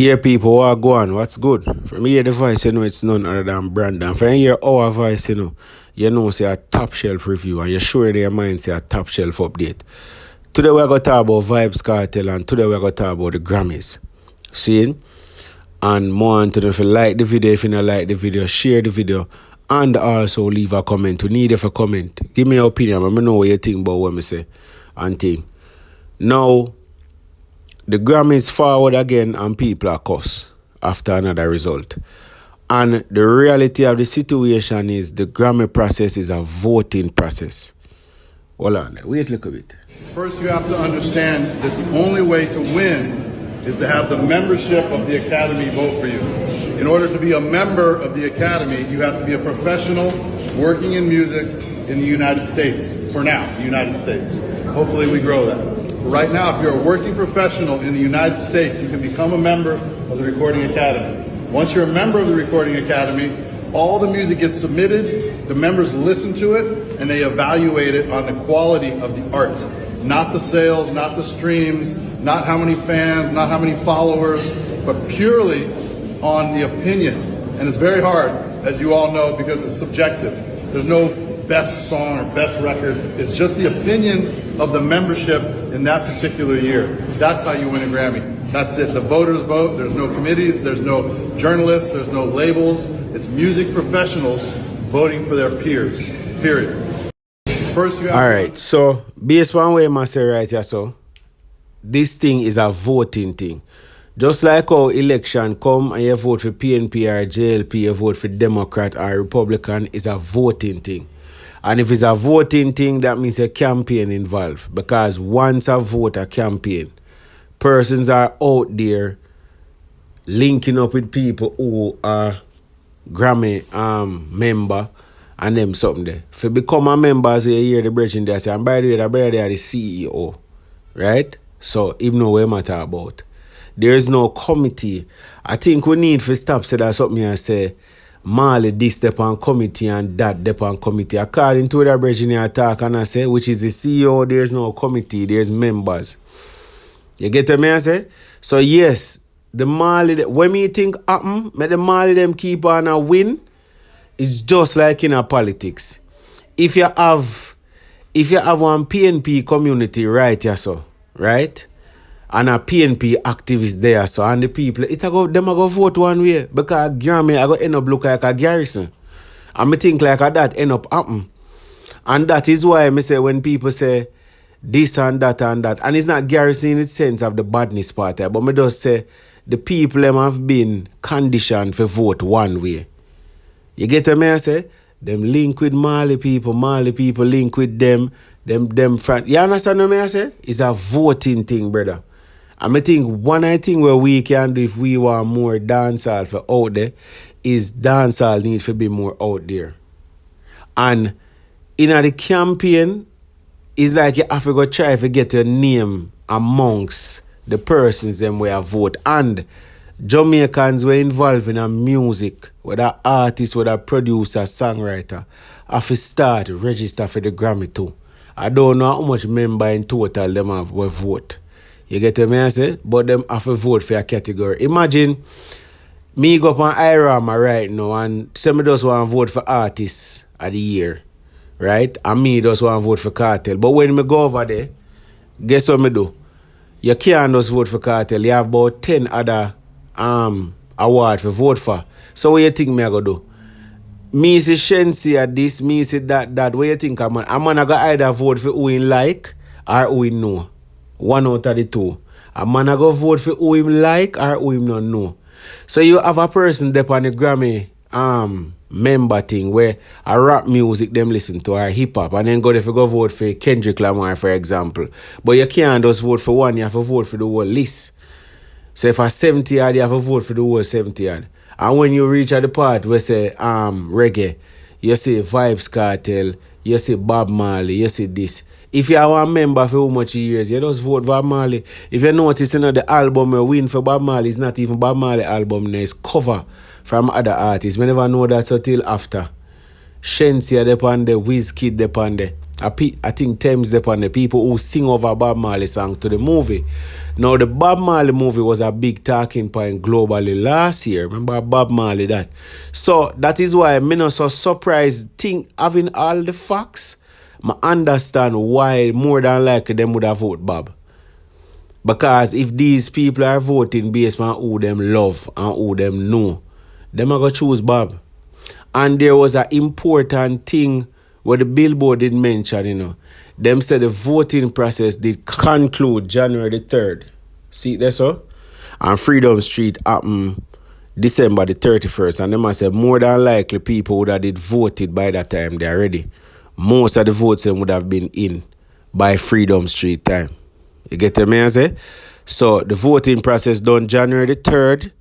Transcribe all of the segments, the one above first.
Yeah, people, what go on? What's good? From here, the voice, it's none other than Brandon. From here, our voice, you know, say a top shelf review, and you're sure their mind say a top shelf update. Today, we're going to talk about Vybz Kartel, and today, we're going to talk about the Grammys. See? And more on to if you like the video, if you don't like the video, share the video, and also leave a comment. We need a comment. Give me your opinion. Let me know what you think about what I say and think. Now, the Grammys forward again and people are cussed after another result. And the reality of the situation is the Grammy process is a voting process. Hold on, wait a little bit. First, you have to understand that the only way to win is to have the membership of the Academy vote for you. In order to be a member of the Academy, you have to be a professional working in music in the United States. For now, the United States. Hopefully we grow that. Right now, if you're a working professional in the United States, you can become a member of the Recording Academy. Once you're a member of the Recording Academy, all the music gets submitted, the members listen to it, and they evaluate it on the quality of the art. Not the sales, not the streams, not how many fans, not how many followers, but purely on the opinion. And it's very hard, as you all know, because it's subjective. There's no best song or best record. It's just the opinion of the membership in that particular year. That's how you win a Grammy. That's it. The voters vote. There's no committees. There's no journalists. There's no labels. It's music professionals voting for their peers. Period. First, you have all right. So, based on what I say right here, so this thing is a voting thing. Just like how election come and you vote for PNP or JLP, you vote for Democrat or Republican, is a voting thing. And if it's a voting thing, that means a campaign involved. Because once a vote, a campaign, persons are out there linking up with people who are Grammy member and them something there. If you become a member, as you hear the bridging there, say, and by the way, the brother they are the CEO. Right? So, even know what I'm talking about. There is no committee. I think we need to stop saying that something and say, Marley this step on committee and that step on committee. According to the Virginia talk and I say, which is the CEO, there's no committee, there's members. You get what I say? So yes, the Marley, when me think happen, make the Marley them keep on a win, it's just like in a politics. If you have one PNP community right here, so right? And a PNP activist there, so and the people, them go vote one way because Grammy I go end up look like a garrison. And me think like that end up happen. And that is why I say when people say this and that, and it's not garrison in the sense of the badness part, but me just say the people them have been conditioned for vote one way. You get what I say? Them link with Marley people link with them friend. You understand what I say? It's a voting thing, brother. And I think one thing where we can do if we want more dancehall for out there is dancehall need to be more out there. And in the campaign, it's like you have to go try to get your name amongst the persons them where vote. And Jamaicans were involved in a music, whether artist, whether producer, songwriter, have to start register for the Grammy too. I don't know how much member in total them have will vote. You get what I say? But them have to vote for a category. Imagine me go up on IRAMA right now and say me just want to vote for artists of the year. Right? And me just want to vote for Kartel. But when me go over there, guess what me do? You can't just vote for Kartel. You have about 10 other awards to vote for. So what you think me I go do? Me say Shensi at this, me say that. What you think I'm gonna go either vote for who in like or who in know. One out of the two. A man go vote for who him like or who him not know. So you have a person there on the Grammy member thing where a rap music them listen to or hip hop and then go there for go vote for Kendrick Lamar for example. But you can't just vote for one, you have to vote for the whole list. So if a 70 yard, you have to vote for the whole 70 yard. And when you reach at the part where say reggae, you see Vybz Kartel, you see Bob Marley, you see this. If you are a member for how much years, you just vote Bob Marley. If you notice, the album you win for Bob Marley is not even Bob Marley album, it's cover from other artists. We never know that until after. Shensi are upon the Vybz Kid upon the. I think Thames upon the people who sing over Bob Marley song to the movie. Now the Bob Marley movie was a big talking point globally last year. Remember Bob Marley that? So that is why I'm not so surprised having all the facts. I understand why more than likely them would have voted Bob. Because if these people are voting based on who them love and who them know, them are going to choose Bob. And there was an important thing where the Billboard did mention, Them said the voting process did conclude January the 3rd. See there, so? And Freedom Street happened December the 31st. And them said more than likely people would have did voted by that time they are ready. Most of the votes would have been in by Freedom Street time. You get me, I say? So the voting process done January the 3rd.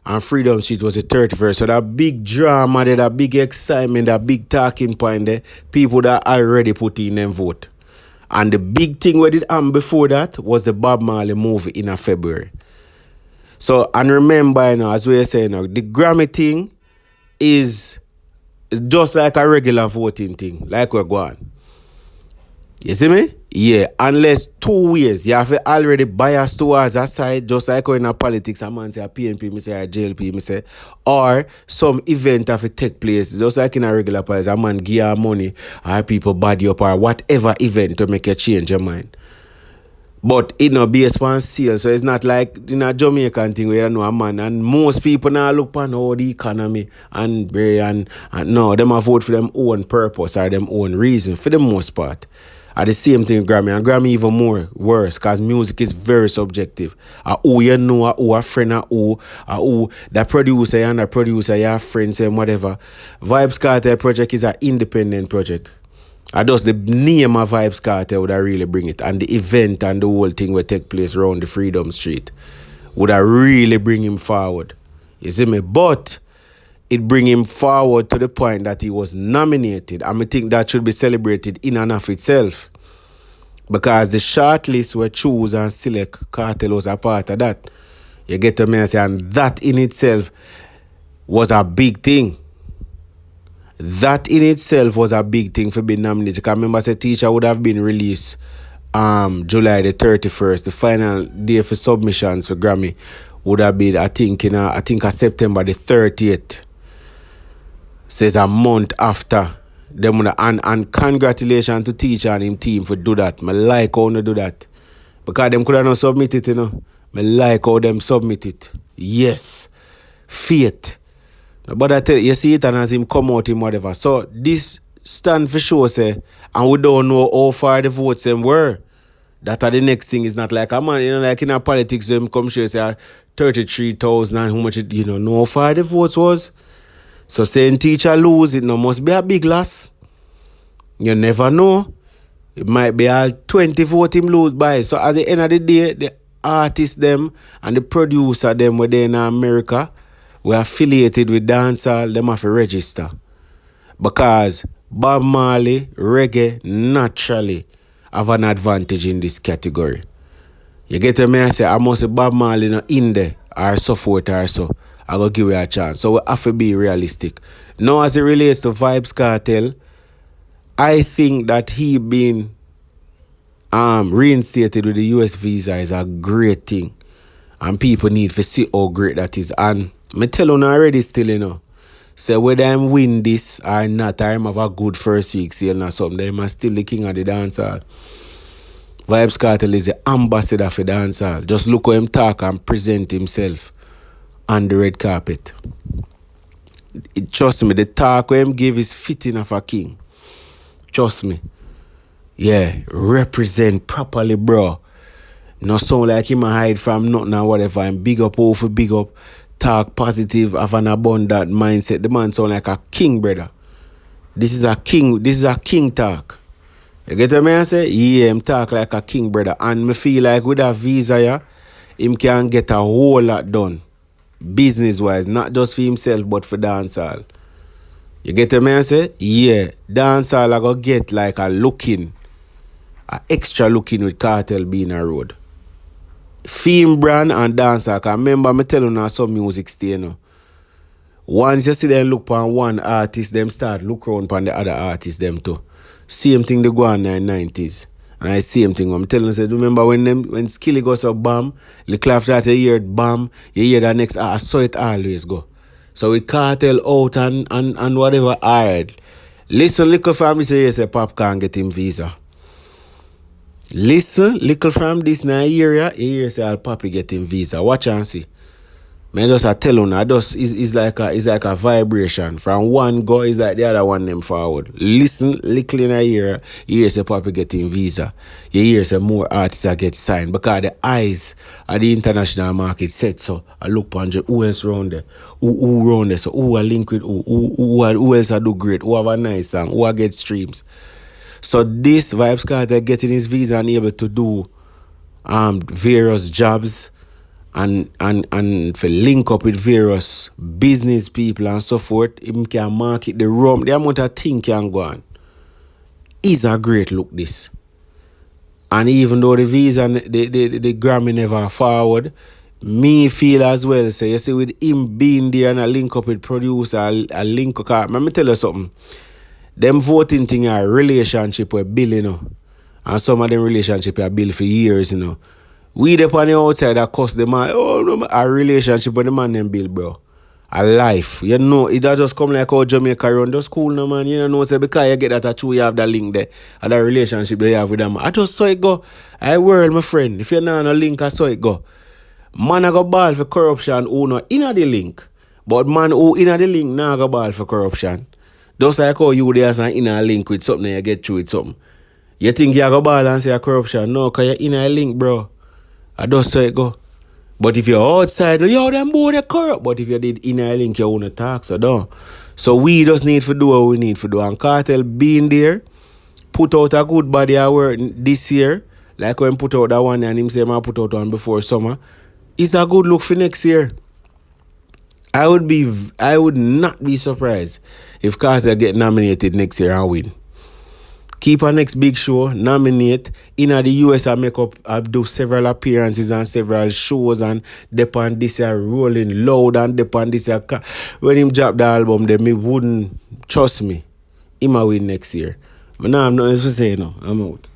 And Freedom Street was the 31st. So that big drama there, that big excitement, that big talking point there, people that already put in them vote. And the big thing we did before that was the Bob Marley movie in February. So, and remember, as we were saying, the Grammy thing is just like a regular voting thing, like we're going. You see me? Yeah, unless 2 years, you have to already bias towards a side, just like in a politics, a man say a PNP, me say a JLP, me say, or some event have to take place, just like in a regular politics, a man give you money, or people body up, or whatever event to make you change your mind. But it not based on sales, so it's not like in a Jamaican thing where you know a man, and most people now look on the economy and no, them a vote for them own purpose or them own reason for the most part. At the same thing Grammy, and Grammy even more worse, because music is very subjective. Who you know, who a friend, who the producer and the producer, your friends and whatever. Vybz Kartel project is an independent project. Just the name of Vybz Kartel would really bring it, and the event and the whole thing will take place around the Freedom Street would really bring him forward. You see me? But it bring him forward to the point that he was nominated. And I think that should be celebrated in and of itself. Because the shortlist were choose and select, Kartel was a part of that. You get to me and say, and that in itself was a big thing. That in itself was a big thing for being nominated. Because I remember the teacher would have been released July the 31st. The final day for submissions for Grammy would have been, I think September the 30th. Says a month after them, and congratulations to teacher and him team for do that. I like how they do that. Because them could have not submit it, I like how them submit it. Yes. Faith. But I tell you, see it and as him come out him whatever. So this stand for sure, say, and we don't know how far the votes them were. That are the next thing. Is not like a man, like in our politics, them come sure say 33,000 and how much it, know how far the votes was. So saying teacher lose, it no must be a big loss. You never know. It might be all 20 vote him lose by. So at the end of the day, the artists them and the producer them were there in America were affiliated with dancehall, them have to register. Because Bob Marley, reggae naturally have an advantage in this category. You get me? I say, I must say Bob Marley not in there or support or so. I go give you a chance. So we have to be realistic. Now as it relates to Vybz Kartel, I think that he being reinstated with the US visa is a great thing. And people need to see how great that is. And me tell you already still, say whether I win this or not, I have a good first week sale or something, I'm still the king of the dancehall. Vybz Kartel is the ambassador for dancehall. Just look how him talk and present himself on the red carpet. Trust me, the talk him give is fitting of a king. Trust me. Yeah, represent properly, bro. Not sound like him a hide from nothing or whatever. And big up over big up. Talk positive, have an abundant mindset. The man sound like a king, brother. This is a king talk. You get what I say? Yeah, him talk like a king, brother. And me feel like with a visa, yeah, him can get a whole lot done. Business-wise, not just for himself, but for dancehall. You get what I say? Yeah, dancehall I go get like a extra looking with Kartel being a road. Film brand and dancehall. Cause remember me tell you now some music stay, Once you see them look on one artist, them start look around on the other artist them too. Same thing they go on in the 90s. And I same thing. I'm telling you, say, remember when Skilly goes up bam, little after that you hear it bam, you hear the next I saw it always go. So with Kartel out and whatever hard. Listen, little family say yes, a pop can't get him visa. Listen, little from this now area, you hear say I'll papi get him visa. Watch and see. Man just a tell you, it's like a vibration. From one go is like the other one them forward. Listen, little in a year, you hear say papi getting visa. You hear say more artists are get signed because the eyes of the international market set so I look on who else round there. Who round there, so who are linked with who else are do great, who have a nice song, who are get streams. So this Vybz Kartel getting his visa and able to do various jobs and for link up with various business people and so forth, him can market the rum, the amount of thing can go on. Is a great look this. And even though the visa and the Grammy never forward, me feel as well, so you see with him being there and a link up with producer, a link up, let me tell you something. Them voting thing are relationship with Bill, you know. And some of them relationship are built for years, you know. We the on the outside that cost the man, oh no, a relationship with the man them build, bro. A life. You know, it just come like how Jamaica run. Just cool no man. You know, say because you get that tattoo, you have that link there. And that relationship that you have with them. I just saw it go. I world, my friend. If you're not on a link, I saw it go. Man I go ball for corruption who not in the link. But man who in the link now go ball for corruption. Just like how you there and in a link with something you get through with something. You think you go ball and say a corruption? No, because you're in a link, bro. I just saw it go. But if you're outside, yo, them boy they corrupt. But if you did in a link, you won't talk, so don't. So we just need to do what we need to do. And Kartel being there, put out a good body of work this year. Like when put out that one and him say man put out one before summer. It's a good look for next year. I would not be surprised if Kartel get nominated next year and win. Keep our next big show, nominate. In the US, I do several appearances and several shows and depend this year rolling loud and depend this year. When him drop the album, then me wouldn't trust me. He might win next year. But now I'm not to say no. I'm out.